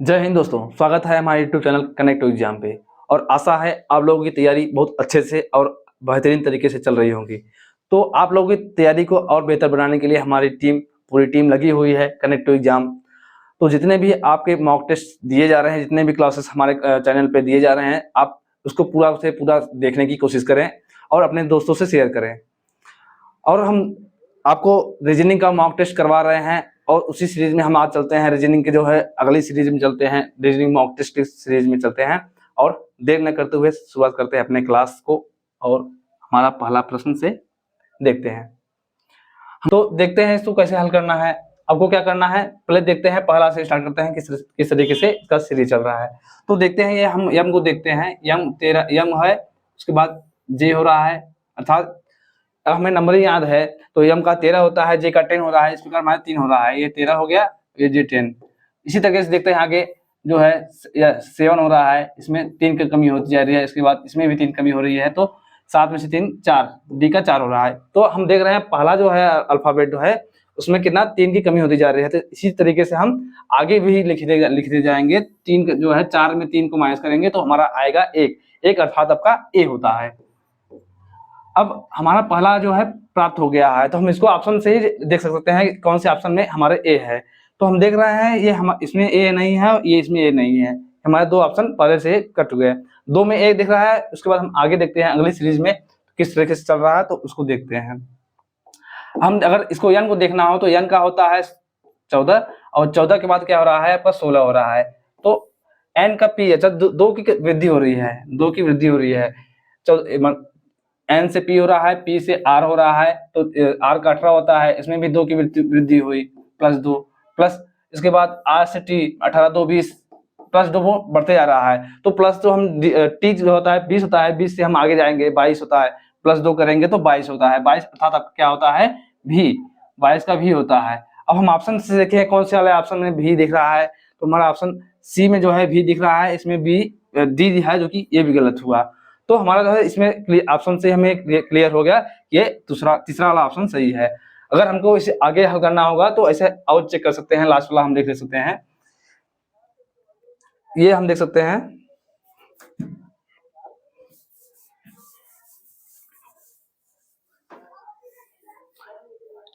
जय हिंद दोस्तों, स्वागत है हमारे YouTube channel connect to exam पे। और आशा है आप लोगों की तैयारी बहुत अच्छे से और बेहतरीन तरीके से चल रही होगी। तो आप लोगों की तैयारी को और बेहतर बनाने के लिए हमारी पूरी टीम लगी हुई है कनेक्ट टू एग्जाम। तो जितने भी आपके मॉक टेस्ट दिए जा रहे हैं, जितने भी क्लासेस हमारे चैनल पे दिए जा रहे हैं, आप उसको पूरा से पूरा देखने की कोशिश करें और अपने दोस्तों से शेयर करें। और हम आपको रीजनिंग का मॉक टेस्ट करवा रहे हैं और उसी सीरीज में हम आज चलते हैं। रीजनिंग के जो है अगली सीरीज में चलते हैं, रीजनिंग मॉक टेस्ट की सीरीज में चलते हैं और देर न करते हुए शुरुआत करते हैं अपने क्लास को। और हमारा पहला प्रश्न से देखते हैं। तो देखते हैं इसको कैसे हल करना है। आपको क्या करना है, पहले देखते हैं, पहला से स्टार्ट करते हैं किस तरीके से इसका सीरीज चल रहा है। तो देखते हैं, ये हम यम को देखते हैं। यम 13 यम है, उसके बाद जे हो रहा है, अर्थात हमें नंबर ही याद है। तो यम का 13 होता है, जे का 10 हो रहा है, इस प्रकार हमारा 3 हो रहा है। ये 13 हो गया, ये जे 10। इसी तरीके से देखते हैं आगे जो है 7 हो रहा है, इसमें 3 की कमी होती जा रही है। इसके बाद इसमें भी 3 कमी हो रही है, तो 7 में से 3 4, डी का 4 हो रहा है। तो हम देख रहे हैं पहला जो है अल्फाबेट जो है उसमें कितना 3 की कमी होती जा रही है। तो इसी तरीके से हम आगे भी लिखते जाएंगे। 3 जो है 4 में 3 को माइनस करेंगे तो हमारा आएगा 1, अर्थात आपका ए होता है। अब हमारा पहला जो है प्राप्त हो गया है, तो हम इसको ऑप्शन से ही देख सकते हैं कौन से ऑप्शन में हमारे ए है। तो हम देख रहे हैं ये इसमें ए नहीं है, ये इसमें ए नहीं है। हमारे दो ऑप्शन पहले से कट चुके हैं। 2 में ए दिख रहा है। उसके बाद हम आगे देखते हैं अगली सीरीज में किस तरीके से चल रहा है, तो उसको देखते हैं। हम अगर इसको यन को देखना हो तो यन का होता है 14, और 14 के बाद क्या हो रहा है, आपका 16 हो रहा है। तो एन का पी है, 2 की वृद्धि हो रही है, 2 की वृद्धि हो रही है। एन से पी हो रहा है, पी से आर हो रहा है, तो आर का 18 होता है, इसमें भी 2 की वृद्धि हुई, +2, प्लस इसके बाद आर से टी 18 2 20, +2 वो बढ़ते जा रहा है। तो प्लस तो हम टी जो होता है 20 होता है, 20 से हम आगे जाएंगे 22 होता है, +2 करेंगे तो 22 होता है। 22 अर्थात आपका क्या होता है, भी, 22 का भी होता है। अब हम ऑप्शन से देखें कौन से वाले ऑप्शन में भी दिख रहा है, तो हमारा ऑप्शन सी में जो है भी दिख रहा है, इसमें भी डी है, जो कि ये भी गलत हुआ। तो हमारा जो है इसमें ऑप्शन से हमें क्लियर हो गया, ये तीसरा वाला ऑप्शन सही है। अगर हमको इसे आगे हल करना होगा तो ऐसे और चेक कर सकते हैं। लास्ट वाला हम देख सकते हैं, ये हम देख सकते हैं।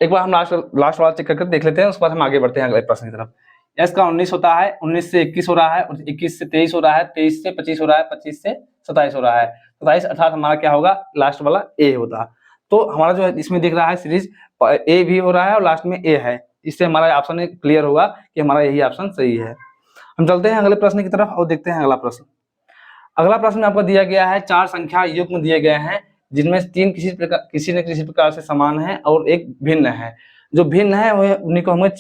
एक बार हम लास्ट वाला चेक करके देख लेते हैं, उसके बाद हम आगे बढ़ते हैं अगले प्रश्न की तरफ। एस का 19 होता है, 19 से 21 हो रहा है, 21 से 23 हो रहा है, 23 से 25 हो रहा है, 25 से 27 हो रहा है। 27 अर्थात हमारा क्या होगा, लास्ट वाला ए होता। तो हमारा जो है इसमें दिख रहा है सीरीज ए भी हो रहा है और लास्ट में ए है। इससे हमारा ऑप्शन क्लियर होगा कि हमारा यही ऑप्शन सही है। हम चलते हैं अगले प्रश्न की तरफ और देखते हैं अगला प्रश्न। अगला प्रश्न आपको दिया गया है, 4 संख्या युग्म दिए गए हैं, जिनमें 3 किसी न किसी प्रकार से समान है और एक भिन्न है। जो भिन्न है वह उन्हीं को हमें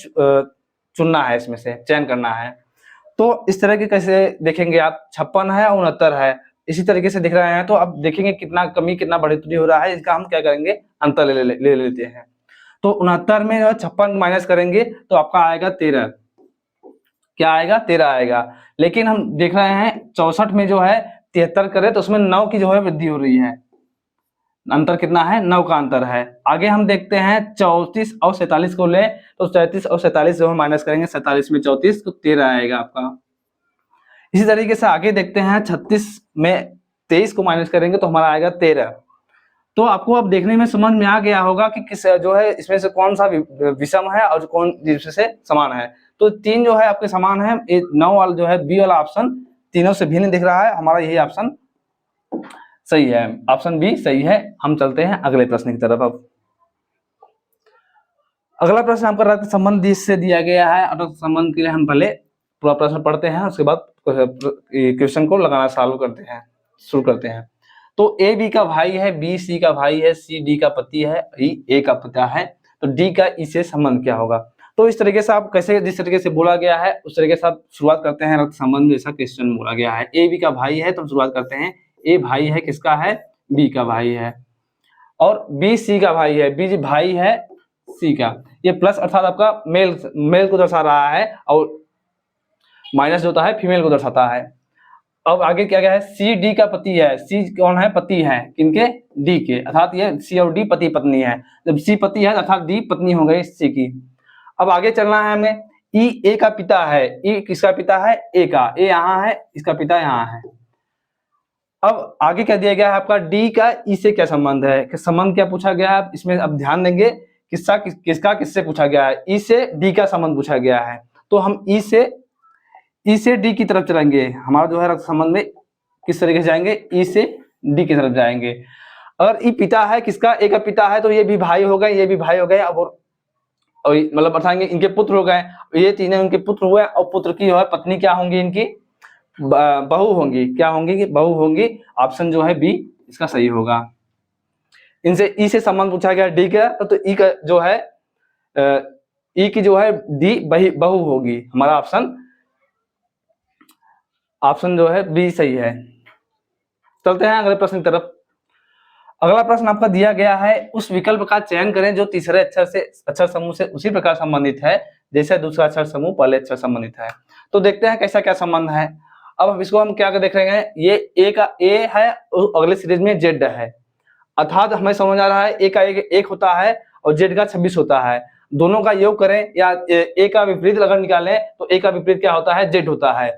चुनना है, इसमें से चयन करना है। तो इस तरह के कैसे देखेंगे आप, 56 है और 69 है, इसी तरीके से दिख रहे हैं। तो अब देखेंगे कितना कमी कितना बढ़ोतरी हो रहा है, इसका हम क्या करेंगे, अंतर ले लेते हैं। तो 69 में 56 माइनस करेंगे तो आपका आएगा 13। क्या आएगा, 13 आएगा। लेकिन हम देख रहे हैं 64 में जो है 73 करे तो उसमें 9 की जो है वृद्धि हो रही है। अंतर कितना है, 9 का अंतर है। आगे हम देखते हैं 34 और 47 को ले, तो 34 और 47 जो हम माइनस करेंगे, 47 में 34 तो 13 आएगा आपका। इसी तरीके से आगे देखते हैं 36 में 23 को माइनस करेंगे तो हमारा आएगा 13। तो आपको अब देखने में समझ में आ गया होगा कि किस जो है इसमें से कौन सा विषम है और कौन जिसमें से समान है। तो 3 जो है आपके समान है, 9 वाला जो है बी वाला ऑप्शन तीनों से भिन्न दिख रहा है, हमारा यही ऑप्शन सही है, ऑप्शन बी सही है। हम चलते हैं अगले प्रश्न की तरफ। अब अगला प्रश्न आपका रक्त संबंध से दिया गया है। रक्त संबंध के लिए हम पहले पूरा प्रश्न पढ़ते हैं, उसके बाद क्वेश्चन को लगाना चालू करते हैं, शुरू करते हैं। तो ए बी का भाई है, बी सी का भाई है, सी डी का पति है, ई ए का पिता है, तो डी का ई से संबंध क्या होगा। तो इस तरीके से आप कैसे, जिस तरीके से बोला गया है उस तरीके से आप शुरुआत करते हैं। रक्त संबंध जैसा क्वेश्चन बोला गया है, ए बी का भाई है, तो हम शुरुआत करते हैं। ए भाई है किसका है, बी का भाई है, और बी सी का भाई है, बी भाई है सी का। ये प्लस अर्थात आपका मेल को दर्शा रहा है और माइनस जो होता है फीमेल को दर्शाता है। अब आगे क्या है, सी डी का पति है। सी कौन है, पति है किनके, डी के, अर्थात ये सी और डी पति पत्नी है। जब सी पति है अर्थात डी पत्नी हो गई सी की। अब आगे चलना है हमें, ई ए का पिता है, ई किसका पिता है, ए का, ए यहाँ है, इसका पिता यहाँ है। अब आगे क्या दिया गया है आपका, डी का ई से क्या संबंध है, कि संबंध क्या पूछा गया है, इसमें अब ध्यान देंगे किसका किससे पूछा गया है, ई से डी का संबंध पूछा गया है। तो हम ई से डी की तरफ चलेंगे, हमारा जो है रक्त संबंध में किस तरीके से जाएंगे, ई से डी की तरफ जाएंगे। अगर ई पिता है किसका, ए का पिता है, तो ये भी भाई हो गए, ये भी भाई हो गए, अब और मतलब बताएंगे इनके पुत्र हो गए, ये तीनों उनके पुत्र हुए, और पुत्र की जो है पत्नी क्या होंगी, इनकी बहू होंगी, क्या होंगी, बहू होंगी। ऑप्शन जो है बी इसका सही होगा। इनसे ई से संबंध पूछा गया डी का, तो ई का जो है ई की जो है डी बहू होगी, हमारा ऑप्शन जो है बी सही है। चलते हैं अगले प्रश्न की तरफ। अगला प्रश्न आपका दिया गया है, उस विकल्प का चयन करें जो तीसरे अक्षर समूह से उसी प्रकार संबंधित है जैसे दूसरा अक्षर समूह पहले अक्षर संबंधित है। तो देखते हैं कैसा क्या संबंध है। अब इसको हम क्या देख रहे हैं, ये ए का ए है, अगले सीरीज में जेड है, अर्थात हमें समझ आ रहा है ए का एक होता है और जेड का 26 होता है। दोनों का योग करें या ए का विपरीत अगर निकालें तो ए का विपरीत क्या होता है, जेड होता है।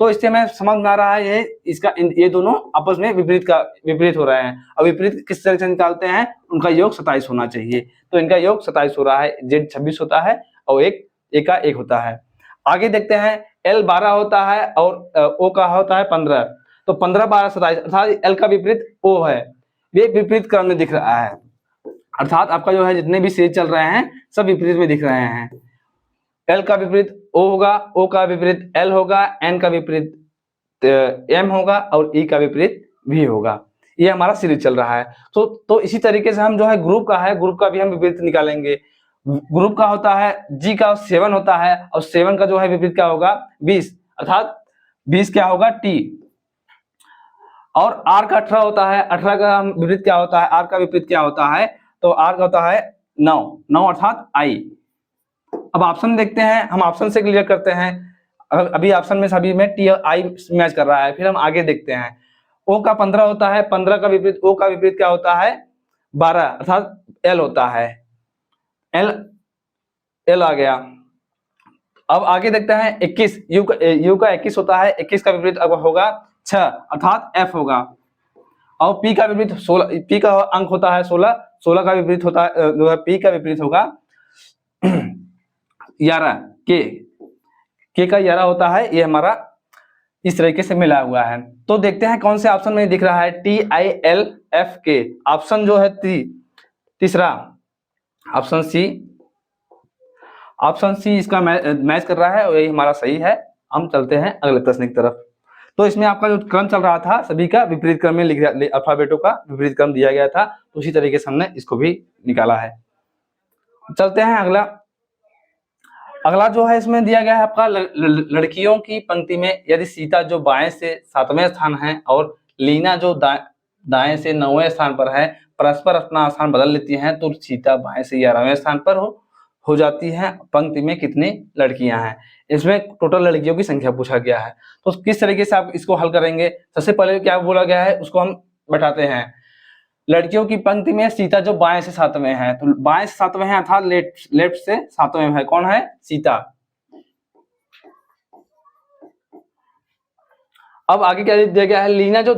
तो इससे हमें समझ में आ रहा है ये दोनों आपस में विपरीत हो रहे हैं। अब विपरीत किस तरह से निकालते हैं, उनका योग 27 होना चाहिए। तो इनका योग 27 हो रहा है, जेड 26 होता है और ए का 1 होता है। आगे देखते हैं, एल 12 होता है और ओ का होता है 15। तो 15 12 27 अर्थात एल का विपरीत ओ है, ये विपरीत क्रम में दिख रहा है। अर्थात आपका जो है जितने भी सीरीज चल रहे हैं सब विपरीत में दिख रहे हैं। एल का विपरीत ओ होगा, ओ का विपरीत एल होगा, एन का विपरीत एम होगा और ई का विपरीत वी होगा। ये हमारा सीरीज चल रहा है। तो इसी तरीके से हम जो है ग्रुप का भी हम विपरीत निकालेंगे। ग्रुप का होता है जी का 7 होता है और 7 का जो है विपरीत क्या होगा, 20, अर्थात 20 क्या होगा, टी। और आर का 18 होता है, 18 का विपरीत क्या होता है, आर का विपरीत क्या होता है, तो आर का होता है 9 अर्थात आई। अब ऑप्शन देखते हैं, हम ऑप्शन से क्लियर करते हैं। अभी ऑप्शन में सभी में टी आई मैच कर रहा है, फिर हम आगे देखते हैं। ओ का 15 होता है, 15 का विपरीत ओ का विपरीत क्या होता है, 12 अर्थात एल होता है, एल आ गया। अब आगे देखते हैं 21, यू का 21 होता है, 21 का विपरीत अब होगा 6 अर्थात एफ होगा। और पी का विपरीत 16, पी का अंक होता है 16, 16 का विपरीत होता है जो है पी का विपरीत होगा 11, के का 11 होता है। ये हमारा इस तरीके से मिला हुआ है। तो देखते हैं कौन से ऑप्शन में दिख रहा है, टी आई एल एफ के। ऑप्शन जो है तीसरा ऑप्शन सी इसका मैच कर रहा है और यही हमारा सही है। हम चलते हैं अगले प्रश्न की तरफ। तो इसमें आपका जो क्रम चल रहा था सभी का विपरीत क्रम में अल्फाबेटों का विपरीत क्रम दिया गया था, तो उसी तरीके से हमने इसको भी निकाला है। चलते हैं अगला जो है इसमें दिया गया है आपका लड़कियों की पंक्ति में यदि सीता जो बाएं से 7वें स्थान है और लीना जो दाएं से 9वें स्थान पर है परस्पर अपना स्थान बदल लेती हैं तो सीता बाएं से 11वें स्थान पर हो जाती है। पंक्ति में कितनी लड़कियां हैं, इसमें टोटल लड़कियों की संख्या पूछा गया है। तो किस तरीके से आप इसको हल करेंगे, सबसे पहले क्या बोला गया है उसको हम बैठाते हैं। लड़कियों की पंक्ति में सीता जो बाएं से 7वें है, तो बाएं से 7वें है अर्थात लेफ्ट से 7वें है, कौन है, सीता। अब आगे क्या दिया गया है, लीना जो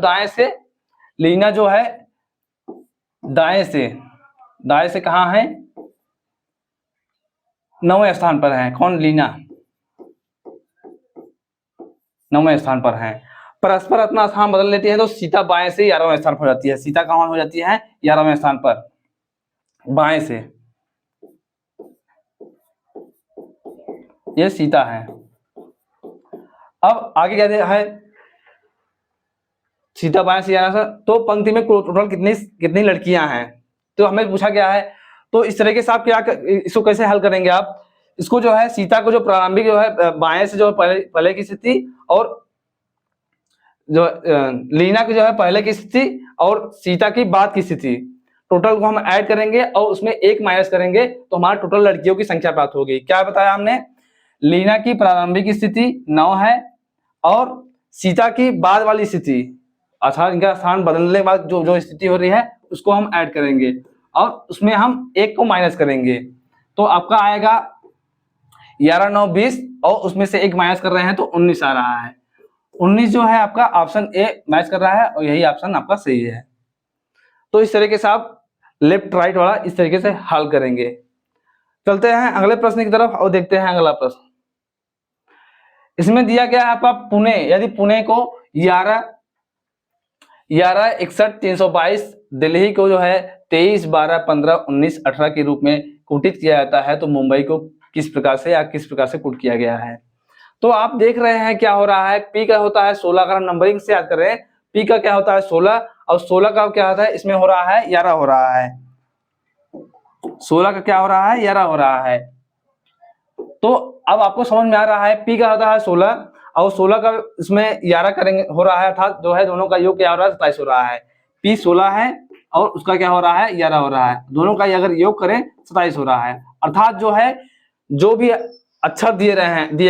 है दाएं से कहां है, 9वें स्थान पर है, कौन, लीना 9वें स्थान पर है। परस्पर अपना स्थान बदल लेती है तो सीता बाएं से 11वें स्थान पर हो जाती है। सीता कहां हो जाती है, 11वें स्थान पर बाएं से, ये सीता है। अब आगे क्या है, सीता बाएं से 11वें, तो पंक्ति में टोटल कितनी लड़कियां हैं, तो हमें पूछा गया है। तो इस तरीके से आप इसको कैसे हल करेंगे, आप इसको जो है सीता को जो प्रारंभिक जो है बाएं से जो पहले की स्थिति और जो लीना की जो है पहले की स्थिति और सीता की बाद की स्थिति, टोटल को हम ऐड करेंगे और उसमें 1 माइनस करेंगे तो हमारा टोटल लड़कियों की संख्या प्राप्त होगी। क्या बताया हमने, लीना की प्रारंभिक स्थिति 9 है और सीता की बाद वाली स्थिति अर्थात इनका स्थान बदलने के बाद जो स्थिति हो रही है उसको हम ऐड करेंगे और उसमें हम 1 को माइनस करेंगे तो आपका आएगा 11 9 20 और उसमें से एक माइनस कर रहे हैं तो 19 आ रहा है। 19 जो है आपका ऑप्शन ए मैच कर रहा है और यही ऑप्शन आपका सही है। तो इस तरीके से आप लेफ्ट राइट वाला इस तरीके से हल करेंगे। चलते हैं अगले प्रश्न की तरफ और देखते हैं अगला प्रश्न। इसमें दिया गया है आपका पुणे, यदि पुणे को 11 61 322, दिल्ली को जो है 23 12 15 19 18 के रूप में कूटित किया जाता है, तो मुंबई को किस प्रकार से या किस प्रकार से कूट किया गया है। तो आप देख रहे हैं क्या हो रहा है, पी का होता है 16, अगर हम नंबरिंग से याद करें पी का क्या होता है 16 और 16 का क्या होता है, इसमें हो रहा है 11 हो रहा है, 16 का क्या हो रहा है 11 हो रहा है। तो अब आपको समझ में आ रहा है पी का होता है 16 और 16 का इसमें 11 करेंगे हो रहा है, अर्थात जो है दोनों का योग क्या हो रहा है 27 हो रहा है। पी 16 है और उसका क्या हो रहा है 11 हो रहा है, दोनों का अगर योग करें 27 हो रहा है। अर्थात जो है जो भी अक्षर दिए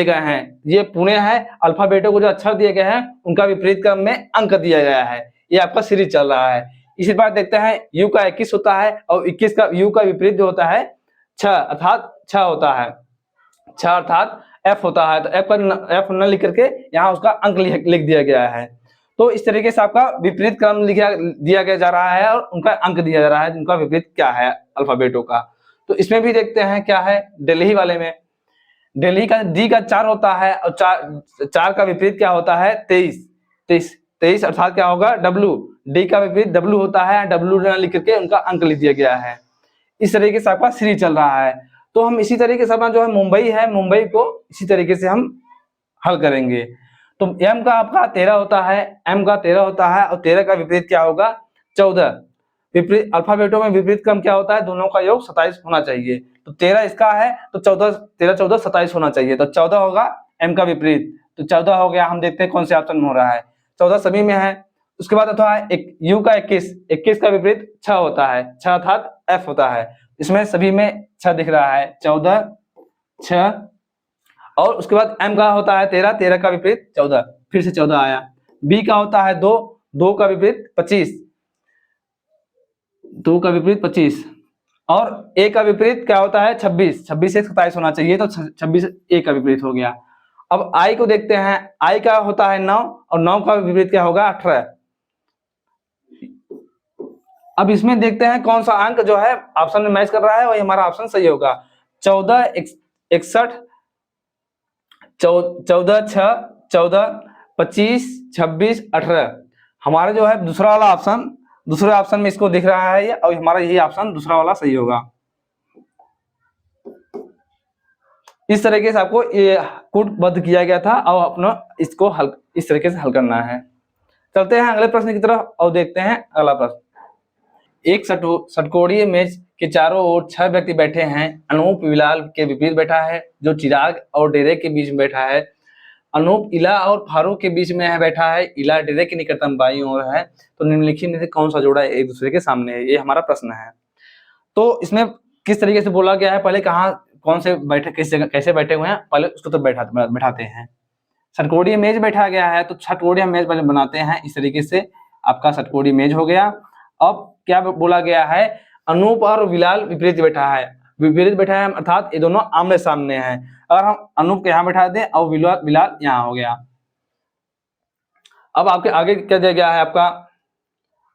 गए हैं ये पुणे है, अल्फाबेटों को जो अक्षर दिए गए हैं उनका विपरीत क्रम में अंक दिया गया है, ये आपका सीरीज चल रहा है। इसी बात देखते हैं यू का 21 होता है और 21 का यू का विपरीत जो होता है 6 अर्थात 6 होता है, 6 अर्थात एफ होता है, तो एफ न लिख करके यहाँ उसका अंक लिख दिया गया है। तो इस तरीके से आपका विपरीत क्रम दिया गया जा रहा है और उनका अंक दिया जा रहा है, उनका विपरीत क्या है अल्फाबेटों का। तो इसमें भी देखते हैं क्या है, दिल्ली वाले में दिल्ली का डी का 4 होता है और 4 का विपरीत क्या होता है 23 अर्थात क्या होगा डब्लू, डी का विपरीत डब्लू होता है, डब्लू न लिख करके उनका अंक लिख दिया गया है। इस तरीके से आपका सीरीज चल रहा है। तो हम इसी तरीके से अपना जो है मुंबई है, मुंबई को इसी तरीके से हम हल करेंगे। तो एम का आपका 13 होता है, एम का 13 होता है और 13 का विपरीत क्या होगा 14, विपरीत अल्फाबेटों में विपरीत क्रम क्या होता है, दोनों का योग 27 होना चाहिए। तो 13 इसका है तो 13 14 27 होना चाहिए, तो 14 होगा एम का विपरीत, तो 14 हो गया। हम देखते हैं कौन से ऑप्शन में हो रहा है, 14 सभी में है। उसके बाद अथवा यू का 21 का विपरीत 6 होता है, 6 अर्थात एफ होता है, इसमें सभी में 6 दिख रहा है, 14 6। और उसके बाद एम का होता है 13 का विपरीत 14, फिर से 14 आया। बी का होता है 2 का विपरीत 25, 2 का विपरीत 25। और ए का विपरीत क्या होता है 26 से 27 होना चाहिए, तो 26 ए का विपरीत हो गया। अब आई को देखते हैं, आई का होता है 9 और 9 का विपरीत क्या होगा 18। अब इसमें देखते हैं कौन सा अंक जो है ऑप्शन में मैच कर रहा है वही हमारा ऑप्शन सही होगा। 14 61 14 6 14 25 26 18 हमारा जो है दूसरा वाला ऑप्शन, दूसरे ऑप्शन में इसको दिख रहा है और हमारा यही ऑप्शन दूसरा वाला सही होगा। इस तरीके से आपको ये कूटबद्ध किया गया था और अपना इसको हल इस तरीके से हल करना है। चलते हैं अगले प्रश्न की तरफ और देखते हैं अगला प्रश्न। एक षटकोणीय मेज के चारों ओर 6 व्यक्ति बैठे हैं। अनूप बिलाल के विपरीत बैठा है, जो चिराग और डेरेक के बीच में बैठा है। अनूप इला और फारूक के बीच में है बैठा है, इला डेरेक के निकटतम बाईं ओर है। तो निम्नलिखित में से कौन सा जोड़ा एक दूसरे के सामने है, ये हमारा प्रश्न है। तो इसमें किस तरीके से बोला गया है, पहले कहाँ कौन से बैठे किस जगह कैसे बैठे हुए हैं पहले उसको तो बैठाते हैं। षटकोणीय मेज बैठा गया है तो षटकोणीय मेज पहले बनाते हैं, इस तरीके से आपका षटकोणीय मेज हो गया। अब क्या बोला गया है, अनूप और बिलाल विपरीत बैठा है, अर्थात ये दोनों आमने सामने हैं। अगर हम अनूप को यहाँ बैठा दें और बिलाल यहाँ हो गया। अब आपके आगे क्या दिया गया है आपका,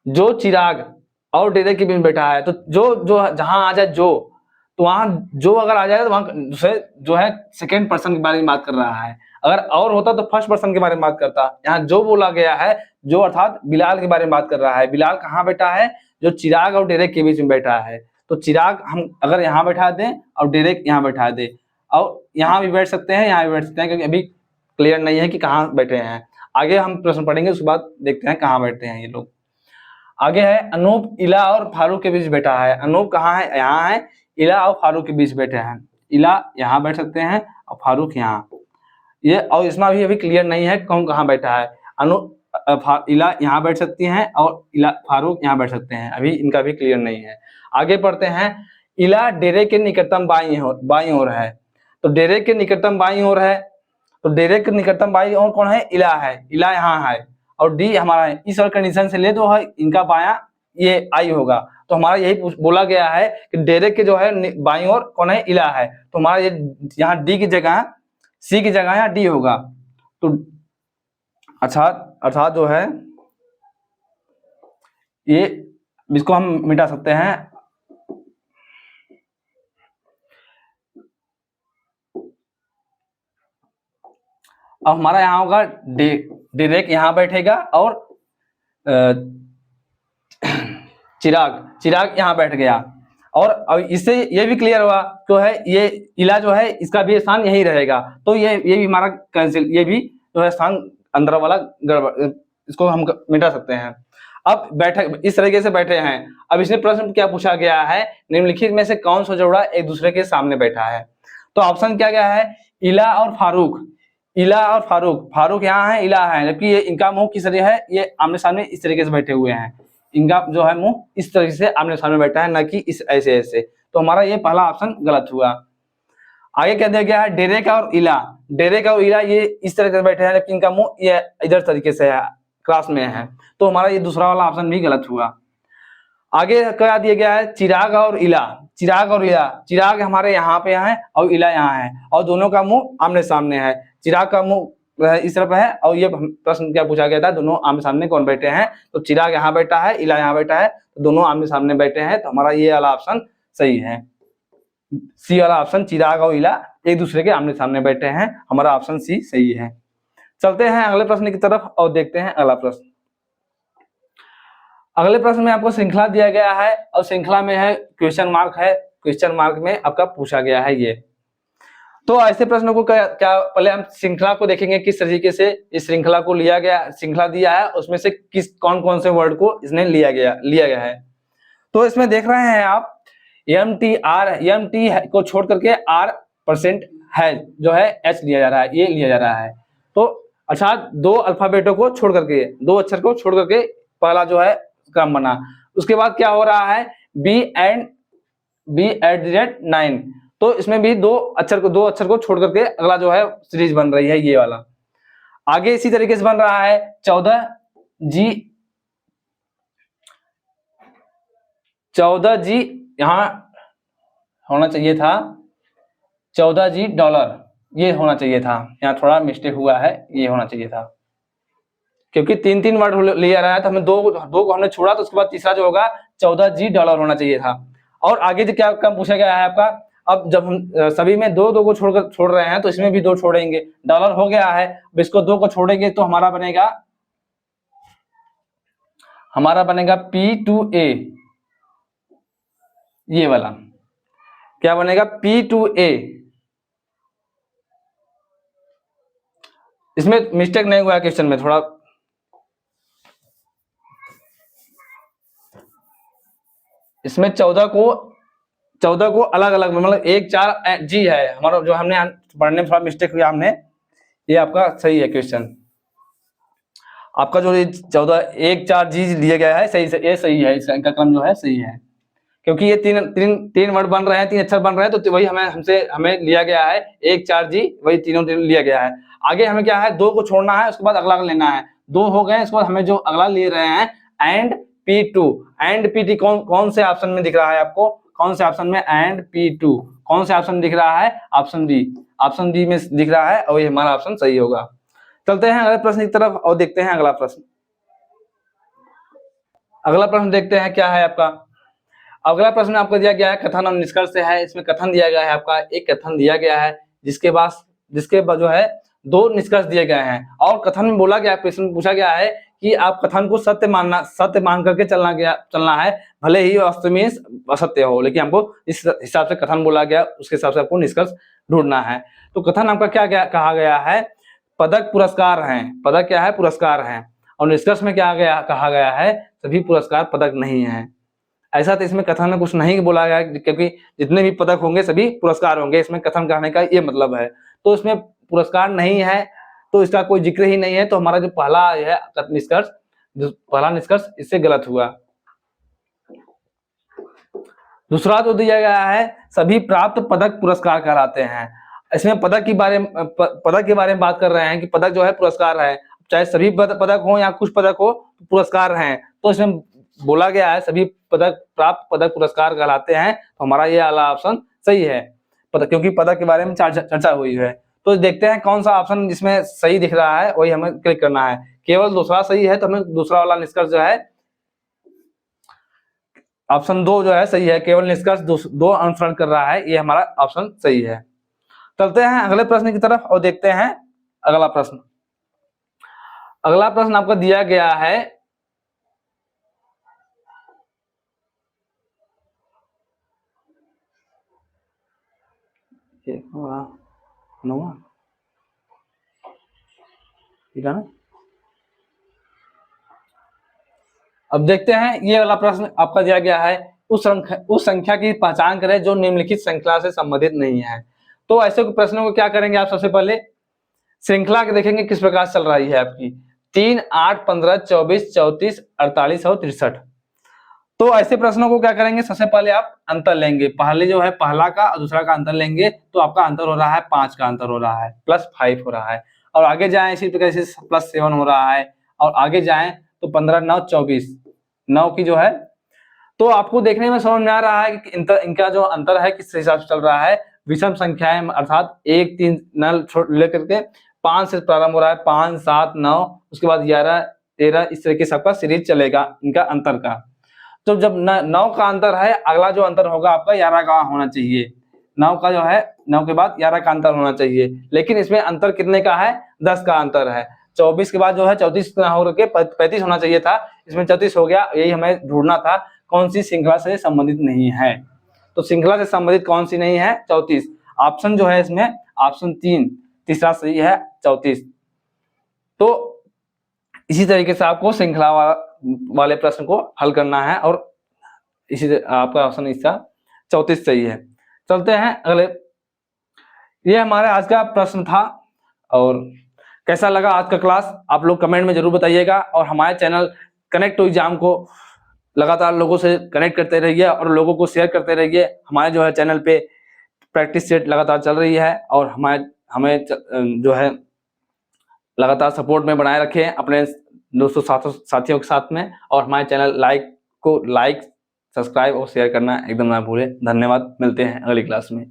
जो चिराग और डेरेक के बीच में बैठा है, तो जो जहां आ जाए तो वहां जो अगर आ जाए तो वहां दूसरे जो है सेकेंड पर्सन के बारे में बात कर रहा है, अगर और होता तो फर्स्ट पर्सन के बारे में बात करता। यहाँ जो बोला गया है जो अर्थात बिलाल के बारे में बात कर रहा है। बिलाल कहाँ बैठा है, जो चिराग और डेरेक के बीच में बैठा है। तो चिराग हम अगर यहाँ बैठा दें और डेरेक यहाँ बैठा दें, और यहाँ भी बैठ सकते हैं यहाँ भी बैठ सकते हैं, क्योंकि अभी क्लियर नहीं है कि कहाँ बैठे हैं। आगे हम प्रश्न पढ़ेंगे उसके बाद देखते हैं कहाँ बैठते हैं ये लोग। आगे है अनूप इला और फारूक के बीच बैठा है। अनूप कहाँ है, यहाँ है, इला और फारूक के बीच बैठे हैं। इला यहाँ बैठ सकते हैं और फारूक यहाँ, ये और इसमें अभी क्लियर नहीं है कौन कहाँ बैठा है। इला यहाँ बैठ सकती हैं और इला फारूक यहाँ बैठ सकते हैं, अभी इनका भी क्लियर नहीं है। आगे पढ़ते हैं, इला डेरेक के निकटतम बाईं ओर है। तो डेरेक के निकटतम बाईं ओर है, तो डेरेक के निकटतम बाईं ओर कौन है, इला है, इला यहाँ है और डी हमारा है। इस कंडीशन से ले तो है इनका बायां ये आई होगा। तो हमारा यही बोला गया है कि डेरेक के जो है बाईं ओर कौन है, इला है। तो हमारा ये यहाँ डी की जगह सी की जगह यहाँ डी होगा। तो अर्थात जो है ये, इसको हम मिटा सकते हैं। अब हमारा यहाँ होगा डेरेक यहाँ बैठेगा और चिराग यहाँ बैठ गया। और अब इससे ये भी क्लियर हुआ तो है ये इला जो है इसका भी स्थान यही रहेगा। तो ये भी हमारा कैंसिल, ये भी जो है स्थान अंदर वाला गड़बड़, इसको हम मिटा सकते हैं। अब बैठे इस तरीके से बैठे हैं। अब इसमें प्रश्न क्या पूछा गया है, निम्नलिखित में से कौन सा जोड़ा एक दूसरे के सामने बैठा है। तो ऑप्शन क्या गया है, इला और फारूक। इला और फारूक यहाँ है, इला है, जबकि ये इनका मुंह किस तरह है, ये आमने सामने इस तरीके से बैठे हुए हैं। इनका जो है मुंह इस तरीके से आमने सामने बैठा है, ना कि इस ऐसे ऐसे। तो हमारा ये पहला ऑप्शन गलत हुआ। आगे क्या दिया गया है, डेरेक और इला। डेरेक और इला ये इस तरह से बैठे हैं, जबकि इनका मुंह ये इधर तरीके से है, क्रॉस में है। तो हमारा ये दूसरा वाला ऑप्शन भी गलत हुआ। आगे क्या दिया गया है, चिराग और इला। चिराग हमारे यहाँ पे है और इला यहाँ है, और दोनों का मुंह आमने सामने है। चिराग का मुंह इस तरफ है, और ये प्रश्न क्या पूछा गया था, दोनों आमने सामने कौन बैठे हैं। तो चिराग यहाँ बैठा है, इला यहाँ बैठा है, तो दोनों आमने सामने बैठे हैं। तो हमारा ये वाला ऑप्शन सही है, सी वाला ऑप्शन, चिराग और इला एक दूसरे के आमने सामने बैठे हैं। हमारा ऑप्शन सी सही है। चलते हैं अगले प्रश्न की तरफ और देखते हैं अगला प्रश्न। अगले प्रश्न में आपको श्रृंखला दिया गया है और श्रृंखला में है क्वेश्चन मार्क है, क्वेश्चन मार्क में आपका पूछा गया है ये। तो ऐसे प्रश्नों को क्या पहले हम श्रृंखला को देखेंगे, किस तरीके से इस श्रृंखला को लिया गया, श्रृंखला दिया है उसमें से कौन कौन से वर्ड को इसने लिया गया है। तो इसमें देख रहे हैं आप MT को छोड़ करके R% है जो है H लिया जा रहा है, ये लिया जा रहा है। तो अर्थात दो अल्फाबेटों को छोड़ करके, दो अक्षर को छोड़ करके पहला जो है क्रम बना। उसके बाद क्या हो रहा है, B@9। तो इसमें भी दो अक्षर को छोड़ करके अगला जो है सीरीज बन रही है, ये वाला। आगे इसी तरीके से बन रहा है 14G यहाँ होना चाहिए था, $14 ये होना चाहिए था, यहाँ थोड़ा मिस्टेक हुआ है, ये होना चाहिए था, क्योंकि तीन वर्ड लिया रहा है। तो हमें दो को हमने छोड़ा, तो उसके बाद तीसरा जो होगा $14 होना चाहिए था। और आगे जो क्या कम पूछा गया है आपका, अब जब हम सभी में दो को छोड़ रहे हैं, तो इसमें भी दो छोड़ेंगे, डॉलर हो गया है। अब इसको दो को छोड़ेंगे तो हमारा बनेगा P2A, ये वाला क्या बनेगा, P2A। इसमें मिस्टेक नहीं हुआ क्वेश्चन में, थोड़ा इसमें 14 को अलग अलग, मतलब 1-4G है हमारा, जो हमने पढ़ने में थोड़ा मिस्टेक हुआ हमने, ये आपका सही है क्वेश्चन। आपका जो 14-1-4G लिया गया है सही से, ये सही है, इसका क्रम जो है सही है, क्योंकि ये तीन वर्ड बन रहे हैं, 3 अक्षर बन रहे हैं। तो वही हमें लिया गया है 1-4G, वही तीनों लिया गया है। आगे हमें क्या है, दो को छोड़ना है, उसके बाद अगला लेना है। दो हो गए, उसके बाद हमें जो अगला ले रहे हैं एंड P2 कौन से ऑप्शन में दिख रहा है आपको, कौन से ऑप्शन में एंड P2 कौन से ऑप्शन दिख रहा है, ऑप्शन डी में दिख रहा है, और ये हमारा ऑप्शन सही होगा। चलते हैं अगले प्रश्न की तरफ और देखते हैं अगला प्रश्न। अगला प्रश्न देखते हैं क्या है आपका। अगला प्रश्न आपको दिया गया है कथन और निष्कर्ष से है। इसमें कथन दिया गया है आपका, एक कथन दिया गया है जिसके बाद जो है 2 निष्कर्ष दिए गए हैं। और कथन में बोला गया, प्रश्न पूछा गया है कि आप कथन को सत्य मान करके चलना है, भले ही वास्तव में असत्य हो, लेकिन हमको इस हिसाब से कथन बोला गया, उसके हिसाब से आपको निष्कर्ष ढूंढना है। तो कथन आपका क्या कहा गया है, पदक पुरस्कार हैं, पदक क्या है, पुरस्कार हैं। और निष्कर्ष में क्या कहा गया है, सभी पुरस्कार पदक नहीं है। ऐसा तो इसमें कथन में कुछ नहीं बोला गया, क्योंकि जितने भी पदक होंगे सभी पुरस्कार होंगे, इसमें कथन कहने का ये मतलब है। तो इसमें पुरस्कार नहीं है, तो इसका कोई जिक्र ही नहीं है। तो हमारा जो पहला है निष्कर्ष इससे गलत हुआ। दूसरा जो दिया गया है, सभी प्राप्त पदक पुरस्कार कहलाते हैं। इसमें पदक के बारे में बात कर रहे हैं कि पदक जो है पुरस्कार है, चाहे सभी पदक हो या कुछ पदक हो, पुरस्कार हैं। तो इसमें बोला गया है सभी पदक प्राप्त पदक पुरस्कार कहलाते हैं, तो हमारा ये वाला ऑप्शन सही है। पदक, क्योंकि पदक के बारे में चर्चा हुई है। तो देखते हैं कौन सा ऑप्शन जिसमें सही दिख रहा है वही हमें क्लिक करना है। केवल दूसरा सही है तो हमें दूसरा वाला निष्कर्ष जो है ऑप्शन 2 जो है सही है, केवल निष्कर्ष 2 अनुसरण कर रहा है, ये हमारा ऑप्शन सही है। चलते हैं अगले प्रश्न की तरफ और देखते हैं अगला प्रश्न। अगला प्रश्न आपको दिया गया है अब देखते हैं ये वाला प्रश्न आपका दिया गया है, उस संख्या की पहचान करें जो निम्नलिखित श्रृंखला से संबंधित नहीं है। तो ऐसे प्रश्नों को क्या करेंगे आप, सबसे पहले श्रृंखला के देखेंगे किस प्रकार चल रही है आपकी 3, 8, 15, 24, 34, 48 और 63। तो ऐसे प्रश्नों को क्या करेंगे, सबसे पहले आप अंतर लेंगे, पहले जो है पहला का और दूसरा का अंतर लेंगे, तो आपका अंतर हो रहा है 5 का अंतर हो रहा है, +5 हो रहा है। और आगे जाएं इसी प्रकार से +7 हो रहा है, और आगे जाएं तो 15, 9, 24, 9 की जो है, तो आपको देखने में समझ में आ रहा है कि इनका जो अंतर है किस हिसाब से चल रहा है, विषम संख्याएं, अर्थात 1, 3 लेकर के 5 से प्रारंभ हो रहा है, 5, 7, 9, उसके बाद 11, 13, इस तरह के सबका सीरीज चलेगा इनका अंतर का। तो जब 9 का अंतर है, अगला जो अंतर होगा आपका 11 का होना चाहिए। 9 का जो है 9 के बाद 11 का अंतर होना चाहिए, लेकिन इसमें अंतर कितने का है, 10 का अंतर है। 24 के बाद जो है 34 हो के 35 होना चाहिए था, इसमें 34 हो गया। यही हमें ढूंढना था कौन सी श्रृंखला से संबंधित नहीं है। तो श्रृंखला से संबंधित कौन सी नहीं है, 34। ऑप्शन जो है इसमें ऑप्शन 3 तीसरा सही है, 34। तो इसी तरीके से आपको श्रृंखला वाले प्रश्न को हल करना है, और इसी आपका ऑप्शन इसका 34 सही है। चलते हैं अगले। ये हमारे आज का प्रश्न था, और कैसा लगा आज का क्लास आप लोग कमेंट में जरूर बताइएगा, और हमारे चैनल कनेक्ट टू एग्जाम को लगातार लोगों से कनेक्ट करते रहिए और लोगों को शेयर करते रहिए। हमारे जो है चैनल पे प्रैक्टिस सेट लगातार चल रही है, और हमें जो है लगातार सपोर्ट में बनाए रखें अपने दोस्तों साथियों के साथ में, और हमारे चैनल लाइक, सब्सक्राइब और शेयर करना एकदम ना भूलें। धन्यवाद, मिलते हैं अगली क्लास में।